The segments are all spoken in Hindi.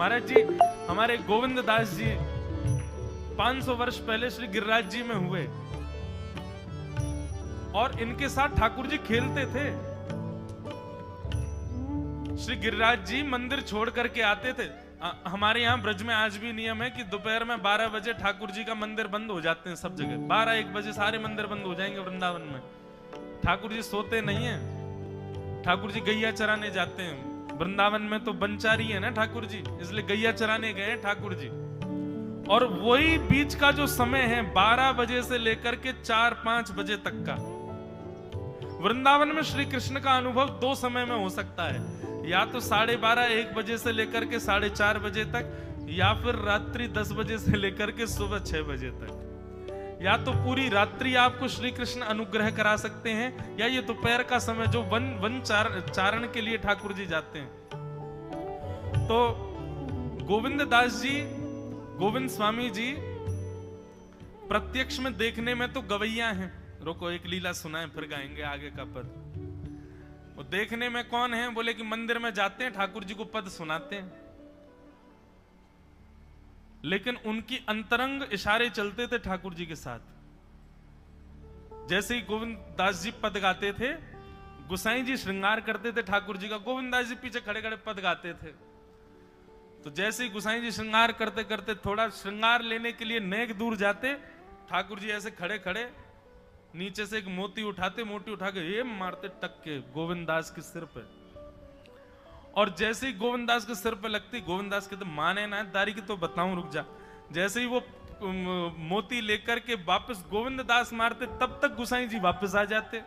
महाराज जी हमारे गोविंद दास जी 500 वर्ष पहले श्री गिरिराज जी में हुए और इनके साथ ठाकुर जी खेलते थे। श्री गिरिराज जी मंदिर छोड़ करके आते थे। हमारे यहाँ ब्रज में आज भी नियम है कि दोपहर में 12 बजे ठाकुर जी का मंदिर बंद हो जाते हैं सब जगह। 12-1 बजे सारे मंदिर बंद हो जाएंगे वृंदावन में। ठाकुर जी सोते नहीं है। ठाकुर जी गैया चराने जाते हैं। वृंदावन में तो बनचारी है ना ठाकुर जी, इसलिए गैया चराने गए ठाकुर जी। और वही बीच का जो समय है 12 बजे से लेकर के 4-5 बजे तक का, वृंदावन में श्री कृष्ण का अनुभव 2 समय में हो सकता है। या तो 12:30-1 बजे से लेकर के 4:30 बजे तक, या फिर रात्रि 10 बजे से लेकर के सुबह 6 बजे तक। या तो पूरी रात्रि आपको श्री कृष्ण अनुग्रह करा सकते हैं, या ये दोपहर का समय जो वन चारण के लिए ठाकुर जी जाते हैं। तो गोविंद दास जी, गोविंद स्वामी जी प्रत्यक्ष में देखने में तो गवैया हैं। रोको एक लीला सुनाए फिर गाएंगे आगे का पद। वो देखने में कौन है? बोले कि मंदिर में जाते हैं ठाकुर जी को पद सुनाते हैं, लेकिन उनकी अंतरंग इशारे चलते थे ठाकुर जी के साथ। जैसे ही गोविंद दास जी पद गाते थे, गुसाई जी श्रृंगार करते थे ठाकुर जी का, गोविंद दास जी पीछे खड़े खड़े पद गाते थे। तो जैसे ही गुसाई जी श्रृंगार करते करते थोड़ा श्रृंगार लेने के लिए नेक दूर जाते, ठाकुर जी ऐसे खड़े खड़े नीचे से एक मोती उठाते, मोती उठा के ये मारते टक के गोविंद दास के सिर पे। और जैसे ही गोविंद दास के सिर पे लगती, गोविंद दास कहते माने ना दारी की तो बताऊं, रुक जा। जैसे ही वो मोती लेकर के वापस गोविंद दास मारते, तब तक गुसाई जी वापस आ जाते।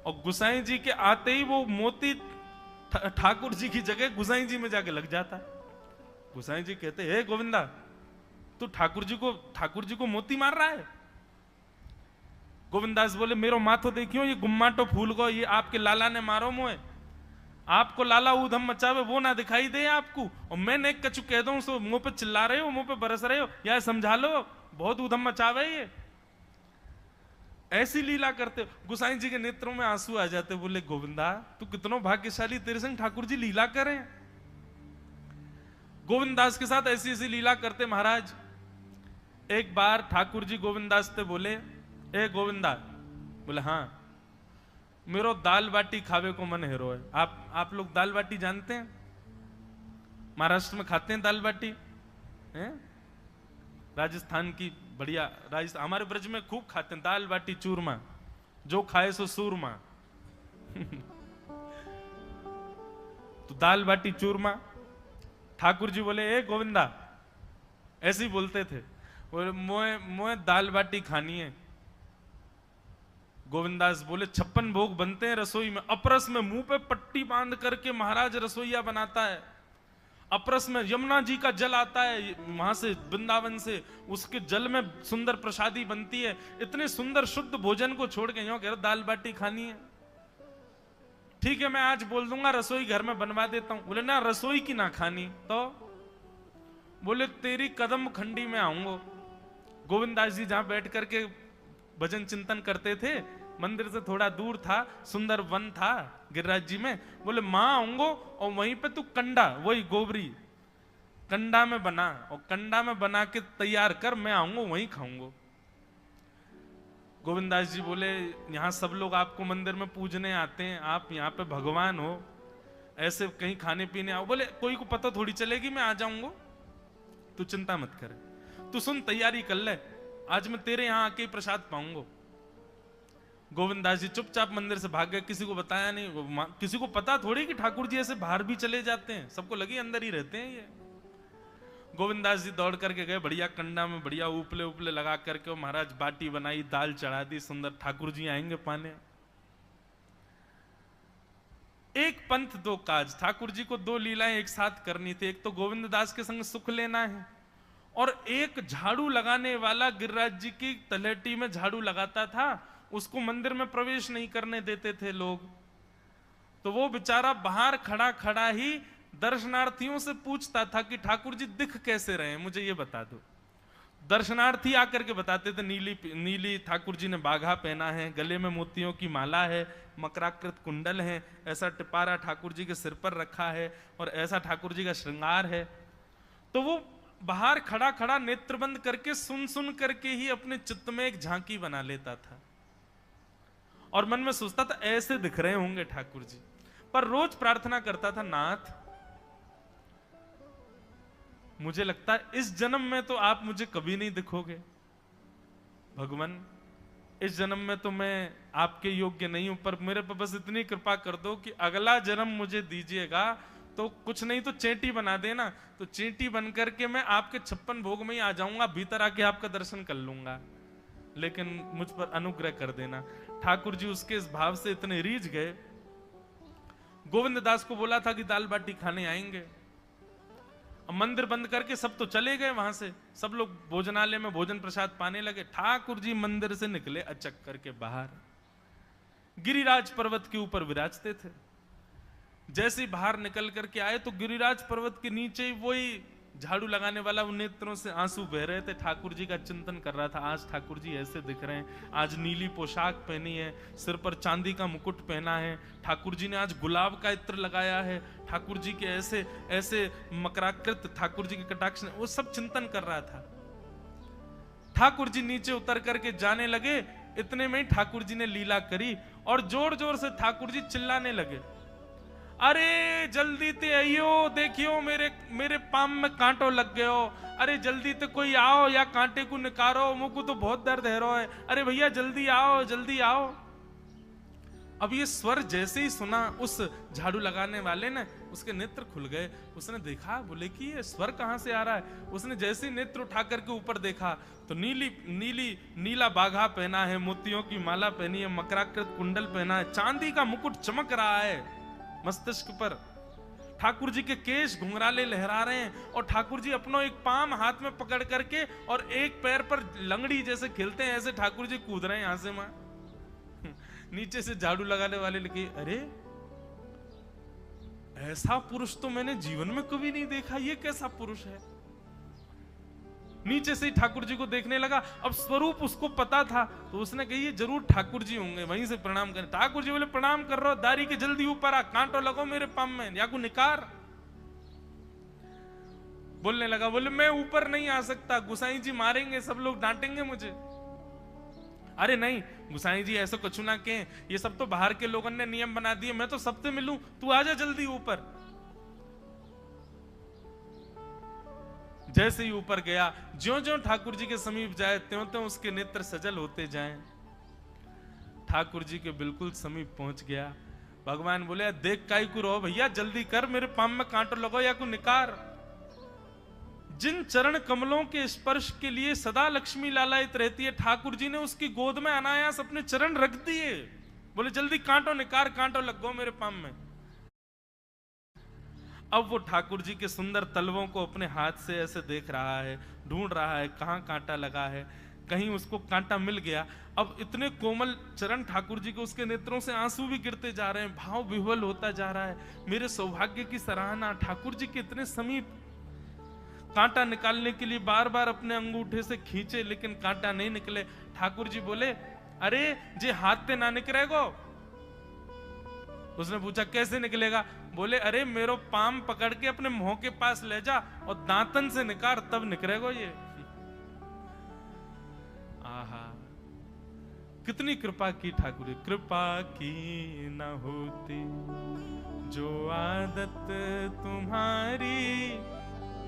और गुसाई जी के आते ही वो मोती ठाकुर जी की जगह गुसाई जी में जाके लग जाता। गुसाई जी कहते हे गोविंदा, तू ठाकुर जी को मोती मार रहा है? गोविंदास बोले मेरो माथो देखियो, ये गुम्माटो फूल गो, ये आपके लाला ने मारो मोए। आपको लाला ऊधम मचावे वो ना दिखाई दे आपको, और मैं नेक कछु कह दूं सो मुंह पे चिल्ला रहे हो, मुंह पे बरस रहे हो, या समझा लो बहुत ऊधम मचावे ये। ऐसी लीला करते। गुसाई जी के नेत्रों में आंसू आ जाते। बोले गोविंदा तू कितना भाग्यशाली, तेरे संग ठाकुर जी लीला करें। गोविंदास के साथ ऐसी ऐसी लीला करते महाराज। एक बार ठाकुर जी गोविंदास से बोले ए गोविंदा, बोले हाँ मेरो दाल बाटी खावे को मन हेरो है। आप लोग दाल बाटी जानते हैं? महाराष्ट्र में खाते हैं दाल बाटी हैं? राजस्थान की बढ़िया, राजस्थान हमारे ब्रज में खूब खाते हैं दाल बाटी चूरमा, जो खाए सो सूरमा। तो दाल बाटी चूरमा ठाकुर जी बोले ए गोविंदा, ऐसे ही बोलते थे, बोले मोए दाल बाटी खानी है। गोविंदास बोले 56 भोग बनते हैं रसोई में। अपरस में मुंह पे पट्टी बांध करके महाराज रसोईया बनाता है। अपरस में यमुना जी का जल आता है वहां से, वृंदावन से, उसके जल में सुंदर प्रसादी बनती है। इतने सुंदर शुद्ध भोजन को छोड़ के यूं कह रहे दाल बाटी खानी है। ठीक है मैं आज बोल दूंगा रसोई घर में बनवा देता हूं। बोले ना रसोई की ना खानी तो? बोले तेरी कदम खंडी में आऊंगा। गोविंदास जी जहां बैठ करके भजन चिंतन करते थे, मंदिर से थोड़ा दूर था, सुंदर वन था गिरिराज जी में। बोले मां आऊंगो और वहीं पे तू कंडा, वही गोबरी कंडा में बना, और कंडा में बना के तैयार कर, मैं आऊंगा वहीं खाऊंगा। गोविंदास जी बोले यहां सब लोग आपको मंदिर में पूजने आते हैं, आप यहाँ पे भगवान हो, ऐसे कहीं खाने पीने आओ। बोले कोई को पता थोड़ी चलेगी, मैं आ जाऊंगा, तू चिंता मत करे, तू सुन तैयारी कर ले, आज मैं तेरे यहां आके प्रसाद पाऊंगा। गोविंदास जी चुपचाप मंदिर से भाग गए, किसी को बताया नहीं। किसी को पता थोड़ी कि ठाकुर जी ऐसे बाहर भी चले जाते हैं, सबको लगी अंदर ही रहते हैं ये। गोविंदास जी दौड़ करके गए, बढ़िया कंडा में बढ़िया उपले उपले लगा करके महाराज बाटी बनाई, दाल चढ़ा दी, सुंदर ठाकुर जी आएंगे पाने। एक पंथ दो काज, ठाकुर जी को 2 लीलाएं एक साथ करनी थी। एक तो गोविंद दास के संग सुख लेना है, और एक झाड़ू लगाने वाला गिरिराज जी की तलहटी में झाड़ू लगाता था, उसको मंदिर में प्रवेश नहीं करने देते थे लोग। तो वो बेचारा बाहर खड़ा खड़ा ही दर्शनार्थियों से पूछता था कि ठाकुर जी दिख कैसे रहे हैं, मुझे ये बता दो। दर्शनार्थी आकर के बताते थे नीली ठाकुर जी ने बाघा पहना है, गले में मोतियों की माला है, मकराकृत कुंडल है, ऐसा टिपारा ठाकुर जी के सिर पर रखा है, और ऐसा ठाकुर जी का श्रृंगार है। तो वो बाहर खड़ा खड़ा नेत्र बंद करके सुन सुन करके ही अपने चित्त में एक झांकी बना लेता था और मन में सोचता था ऐसे दिख रहे होंगे ठाकुर जी। पर रोज प्रार्थना करता था, नाथ मुझे लगता है इस जन्म में तो आप मुझे कभी नहीं दिखोगे, भगवान इस जन्म में तो मैं आपके योग्य नहीं हूं, पर मेरे पर बस इतनी कृपा कर दो कि अगला जन्म मुझे दीजिएगा तो कुछ नहीं तो चेंटी बना देना, तो चेंटी बन करके मैं आपके 56 भोग में ही आ जाऊंगा, भीतर आके आपका दर्शन कर लूंगा, लेकिन मुझ पर अनुग्रह कर देना। ठाकुर जी उसके इस भाव से इतने रीझ गए। गोविंद दास को बोला था कि दाल बाटी खाने आएंगे, मंदिर बंद करके सब तो चले गए वहां से, सब लोग भोजनालय में भोजन प्रसाद पाने लगे। ठाकुर जी मंदिर से निकले अचक करके बाहर, गिरिराज पर्वत के ऊपर विराजते थे। जैसे ही बाहर निकल करके आए तो गिरिराज पर्वत के नीचे ही वही झाड़ू लगाने वाला उन नेत्रों से आंसू बह रहे थे। ठाकुर जी का चिंतन कर रहा था, आज ठाकुर जी ऐसे दिख रहे हैं, आज नीली पोशाक पहनी है, सिर पर चांदी का मुकुट पहना है, ठाकुर जी ने आज गुलाब का इत्र लगाया है, ठाकुर जी के ऐसे ऐसे मकराकृत ठाकुर जी के कटाक्ष, वो सब चिंतन कर रहा था। ठाकुर जी नीचे उतर करके जाने लगे, इतने में ही ठाकुर जी ने लीला करी और जोर जोर से ठाकुर जी चिल्लाने लगे, अरे जल्दी ते आइयो, देखियो मेरे पाम में कांटो लग गयो, अरे जल्दी ते कोई आओ या कांटे को निकारो, मुझको तो बहुत दर्द है रो है, अरे भैया जल्दी आओ जल्दी आओ। अब ये स्वर जैसे ही सुना उस झाड़ू लगाने वाले ने, उसके नेत्र खुल गए, उसने देखा, बोले कि ये स्वर कहां से आ रहा है। उसने जैसे ही नेत्र उठा करके ऊपर देखा तो नीला बाघा पहना है, मोतियों की माला पहनी है, मकराकृत कुंडल पहना है, चांदी का मुकुट चमक रहा है मस्तिष्क पर, ठाकुर जी के केश घुंघराले लहरा रहे हैं और ठाकुर जी अपना एक पाम हाथ में पकड़ करके और एक पैर पर लंगड़ी जैसे खेलते हैं ऐसे ठाकुर जी कूद रहे हैं यहां से वहां। नीचे से झाड़ू लगाने वाले लिखे, अरे ऐसा पुरुष तो मैंने जीवन में कभी नहीं देखा, ये कैसा पुरुष है। नीचे से ही ठाकुर जी को देखने लगा। अब स्वरूप उसको पता था तो उसने कही ये जरूर ठाकुर जी होंगे, वहीं से प्रणाम करें। ठाकुर जी बोले प्रणाम कर रहा हूं, दारी के जल्दी ऊपर आ, कांटो लगो मेरे पाम में या को निकार। बोलने लगा, बोले मैं ऊपर नहीं आ सकता, गुसाई जी मारेंगे, सब लोग डांटेंगे मुझे। अरे नहीं गुसाई जी ऐसा कुछ ना कहें, ये सब तो बाहर के लोगों ने नियम बना दिए, मैं तो सबसे मिलूं, तू आजा जल्दी ऊपर। जैसे ही ऊपर गया, ज्यों-ज्यों ठाकुर जी के समीप जाए त्यों-त्यों उसके नेत्र सजल होते जाएं। ठाकुर जी के बिल्कुल समीप पहुंच गया। भगवान बोले, देख काई को रो भैया, जल्दी कर, मेरे पाम में कांटो लगो या को निकार। जिन चरण कमलों के स्पर्श के लिए सदा लक्ष्मी लालायित रहती है, ठाकुर जी ने उसकी गोद में अनायास अपने चरण रख दिए। बोले जल्दी कांटो निकार, कांटो लग गो मेरे पाम में। अब वो ठाकुर जी के सुंदर तलवों को अपने हाथ से ऐसे देख रहा है, ढूंढ रहा है कहां कांटा लगा है, कहीं उसको कांटा मिल गया। अब इतने कोमल चरण ठाकुर जी के, उसके नेत्रों से आंसू भी गिरते जा रहे हैं, भाव विह्वल होता जा रहा है। मेरे सौभाग्य की सराहना, ठाकुर जी के इतने समीप। कांटा निकालने के लिए बार बार अपने अंगूठे से खींचे लेकिन कांटा नहीं निकले। ठाकुर जी बोले, अरे जे हाथ पे ना निकलेगो। उसने पूछा कैसे निकलेगा? बोले अरे मेरो पाम पकड़ के अपने मुंह के पास ले जा और दांतन से निकाल, तब निकलेगो ये। आहा, कितनी कृपा की ठाकुर। कृपा की न होती जो आदत तुम्हारी,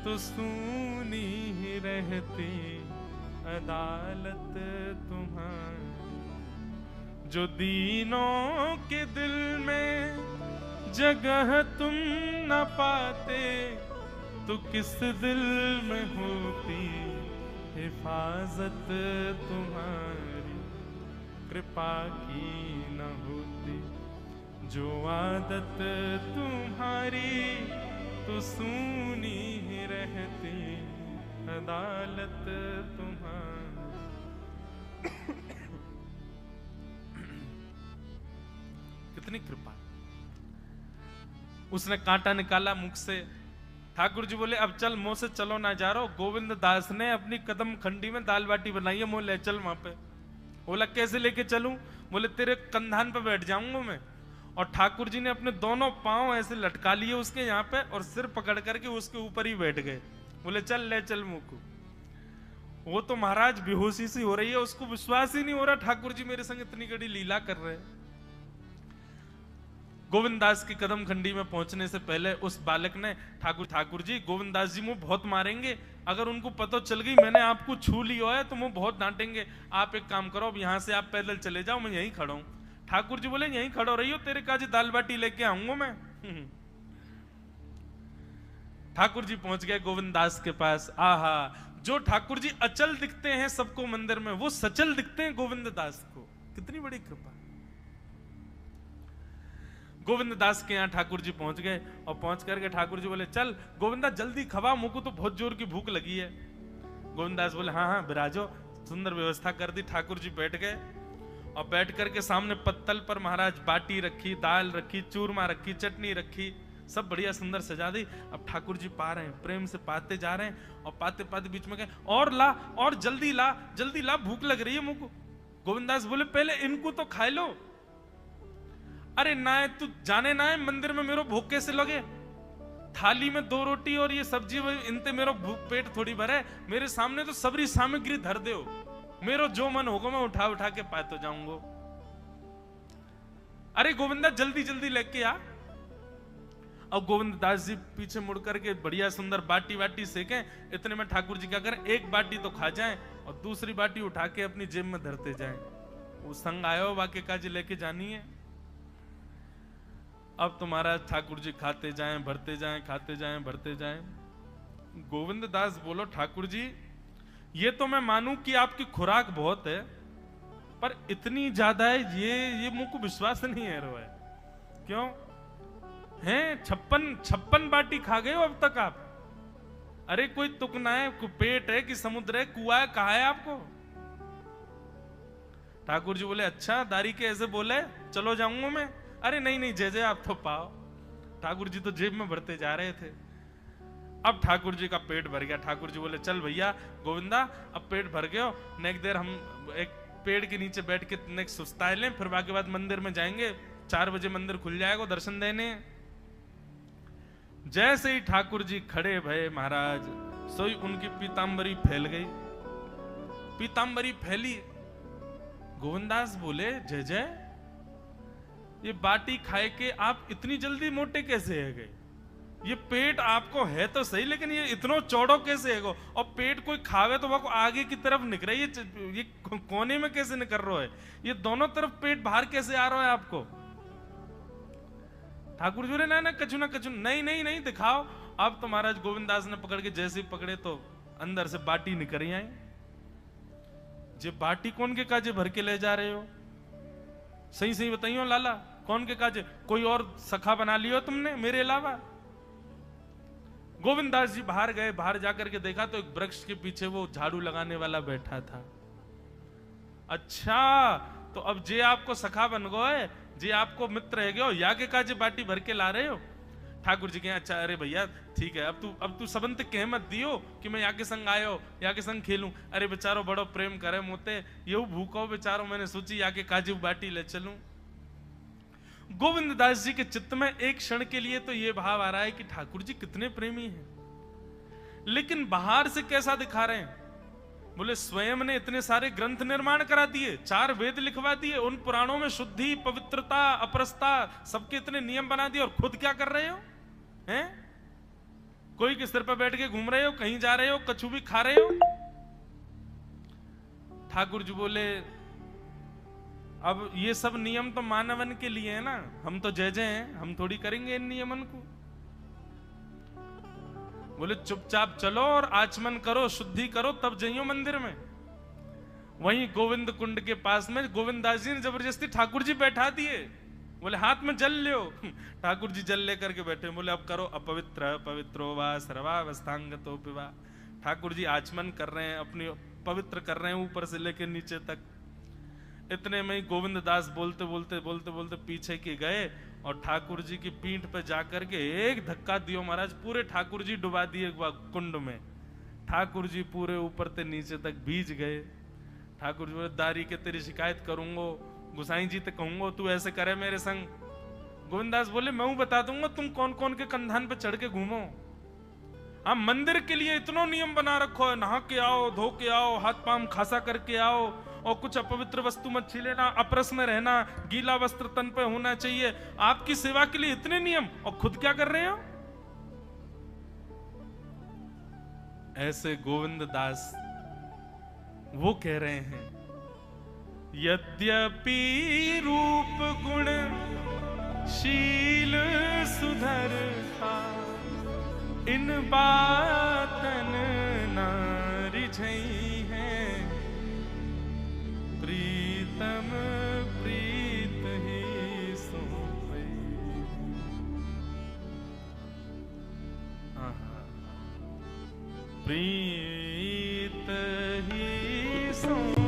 तो सूनी ही रहती अदालत तुम्हारी। जो दीनों के दिल में जगह तुम न पाते, तो किस दिल में होती हिफाजत तुम्हारी। कृपा की न होती जो आदत तुम्हारी, तो सूनी ही रहती अदालत तुम्हारी। कितनी कृपा। उसने कांटा निकाला मुख से। ठाकुर जी बोले अब चल, मुंह से चलो ना जा रहा। गोविंद दास ने अपनी कदम खंडी में दाल बाटी बनाई है, मुंह ले चल वहां पे। बोला कैसे लेके चलूं? बोले तेरे कंधान पे बैठ जाऊंगा मैं। और ठाकुर जी ने अपने दोनों पांव ऐसे लटका लिए उसके यहाँ पे और सिर पकड़ करके उसके ऊपर ही बैठ गए। बोले चल ले चल मुकु। वो तो महाराज बेहोशी सी हो रही है, उसको विश्वास ही नहीं हो रहा ठाकुर जी मेरे संग इतनी बड़ी लीला कर रहे हैं। गोविंद दास की कदम खंडी में पहुंचने से पहले उस बालक ने ठाकुर जी गोविंद दास जी मुझे बहुत मारेंगे, अगर उनको पता चल गई मैंने आपको छू लिया है तो मुझे बहुत डांटेंगे। आप एक काम करो, अब यहां से आप पैदल चले जाओ, मैं यहीं खड़ा हूं। ठाकुर जी बोले यहीं खड़ो रही हो, तेरे काजी दाल बाटी लेके आऊंगा मैं। ठाकुर जी पहुंच गए गोविंद दास के पास। आहा, जो ठाकुर जी अचल दिखते हैं सबको मंदिर में, वो सचल दिखते हैं गोविंद दास को। कितनी बड़ी कृपा। गोविंद दास के यहाँ ठाकुर जी पहुंच गए और पहुंच करके ठाकुर जी बोले चल गोविंदा जल्दी खवा, मुझको तो बहुत जोर की भूख लगी है। गोविंद दास बोले हाँ हाँ बिराजो। सुंदर व्यवस्था कर दी। ठाकुर जी बैठ गए और बैठ करके सामने पत्तल पर महाराज बाटी रखी, दाल रखी, चूरमा रखी, चटनी रखी, सब बढ़िया सुंदर सजा दी। अब ठाकुर जी पा रहे हैं, प्रेम से पाते जा रहे हैं और पाते पाते बीच में कहे और ला, और जल्दी ला, भूख लग रही है मुझको। गोविंद दास बोले पहले इनको तो खाए लो। अरे ना तू जाने ना है मंदिर में मेरो भूख कैसे लगे, थाली में 2 रोटी और ये सब्जी, इनते मेरो भूख पेट थोड़ी भरे, मेरे सामने तो सबरी सामग्री धर दो, मेरो जो मन होगा मैं उठा उठा के पाते जाऊंगा। अरे गोविंदा जल्दी जल्दी लेके आ। अब गोविंद दास जी पीछे मुड़ करके बढ़िया सुंदर बाटी वाटी सेके। इतने में ठाकुर जी क्या करें, एक बाटी तो खा जाएं और दूसरी बाटी उठा के अपनी जेब में धरते जाएं। वो संग आयो वाके काजी लेके जानी है। अब तुम्हारा ठाकुर जी खाते जाएं भरते जाएं, खाते जाएं भरते जाएं। गोविंद दास बोलो ठाकुर जी ये तो मैं मानूं कि आपकी खुराक बहुत है, पर इतनी ज्यादा है ये मुझको विश्वास नहीं है रो है। क्यों हैं 56 बाटी खा गए हो अब तक आप? अरे कोई तुक ना है, पेट है कि समुद्र है, कुआ है, कहा है आपको? ठाकुर जी बोले अच्छा दारी के ऐसे बोले, चलो जाऊंगा मैं। अरे नहीं जय आप तो पाओ। ठाकुर जी तो जेब में भरते जा रहे थे। अब ठाकुर जी का पेट भर गया। ठाकुर जी बोले चल भैया गोविंदा अब पेट भर गयो, नेक देर हम एक पेड़ के नीचे बैठ के नेक सुस्ताए लें, फिर बाकी बाद मंदिर में जाएंगे, 4 बजे मंदिर खुल जाएगा दर्शन देने। जैसे ही ठाकुर जी खड़े भये महाराज, सोई उनकी पीतांबरी फैल गई। पीतांबरी फैली। गोविंदास बोले जय जय ये बाटी खाए के आप इतनी जल्दी मोटे कैसे है गए? ये पेट आपको है तो सही, लेकिन ये इतना चौड़ो कैसे है गो? और पेट कोई खावे तो वो आगे की तरफ निकल रही है, ये कोने में कैसे निकल रहा है? ये दोनों तरफ पेट बाहर कैसे आ रहा है आपको? ठाकुर जी बोले ना कछु ना कछु, नहीं दिखाओ। अब तो महाराज गोविंदास ने पकड़ के जैसे पकड़े तो अंदर से बाटी निकल आई। जे बाटी कौन के काजे भर के ले जा रहे हो? सही बताइयो लाला, कौन के काजे? कोई और सखा बना लियो तुमने मेरे अलावा? गोविंदास जी बाहर गए, बाहर जाकर के देखा तो एक वृक्ष के पीछे वो झाड़ू लगाने वाला बैठा था। अच्छा तो अब जे आपको सखा बन गए, जे आपको मित्र है गयो, या के काजे बाटी भर के ला रहे हो? ठाकुर जी कहे अच्छा अरे भैया ठीक है, अब तू सबंत कह मत दियो कि मैं या के संग आयो, या के संग खेलूं। अरे बेचारो बड़ो प्रेम करे मोते, ये भूखो बेचारो, मैंने सोची या के काजे बाटी ले चलूं। गोविंद दास जी के चित्त में एक क्षण के लिए तो ये भाव आ रहा है कि ठाकुर जी कितने प्रेमी हैं, लेकिन बाहर से कैसा दिखा रहे हैं? बोले स्वयं ने इतने सारे ग्रंथ निर्माण करा दिए, 4 वेद लिखवा दिए, उन पुराणों में शुद्धि, पवित्रता, अपरसता सबके इतने नियम बना दिए, और खुद क्या कर रहे हो? हैं? कोई के सिर पर बैठ के घूम रहे हो, कहीं जा रहे हो, कछु भी खा रहे हो? ठाकुर जी बोले अब ये सब नियम तो मानवन के लिए है ना, हम तो जय हैं, हम थोड़ी करेंगे इन नियमन को। बोले चुपचाप चलो और आचमन करो, शुद्धि करो, तब जाइयो मंदिर में। वहीं गोविंद कुंड के पास में गोविंद दास जी ने जबरदस्ती ठाकुर जी बैठा दिए। बोले हाथ में जल लो। ठाकुर जी जल लेकर के बैठे। बोले अब करो अपवित्र पवित्रो वा सर्वावस्थांगतो पिवा। ठाकुर जी आचमन कर रहे हैं, अपनी पवित्र कर रहे हैं ऊपर से लेकर नीचे तक। इतने में ही गोविंद दास बोलते बोलते पीछे के गए और ठाकुर जी की पीठ पे जाकर के एक धक्का दियो महाराज, पूरे ठाकुर जी डुबा दिए कुंड में। ठाकुर जी पूरे ऊपर से नीचे तक भीज गए। ठाकुर जी बोले दारी के तेरी शिकायत करूंगो, गुसाई जी ते कहूंगो तू ऐसे करे मेरे संग। गोविंद दास बोले मैं बता दूंगा तुम कौन कौन के कंधान पे चढ़ के घूमो। हाँ, मंदिर के लिए इतना नियम बना रखो है, नहा के आओ, धो के आओ, हाथ पांव खासा करके आओ, और कुछ अपवित्र वस्तु मत छू लेना, अपरस में रहना, गीला वस्त्र तन पे होना चाहिए। आपकी सेवा के लिए इतने नियम, और खुद क्या कर रहे हो? ऐसे गोविंद दास वो कह रहे हैं, यद्यपि रूप गुण शील सुधरता, इन बातन न रिझई है, प्रीतम प्रीत ही सोई। प्रीत ही सो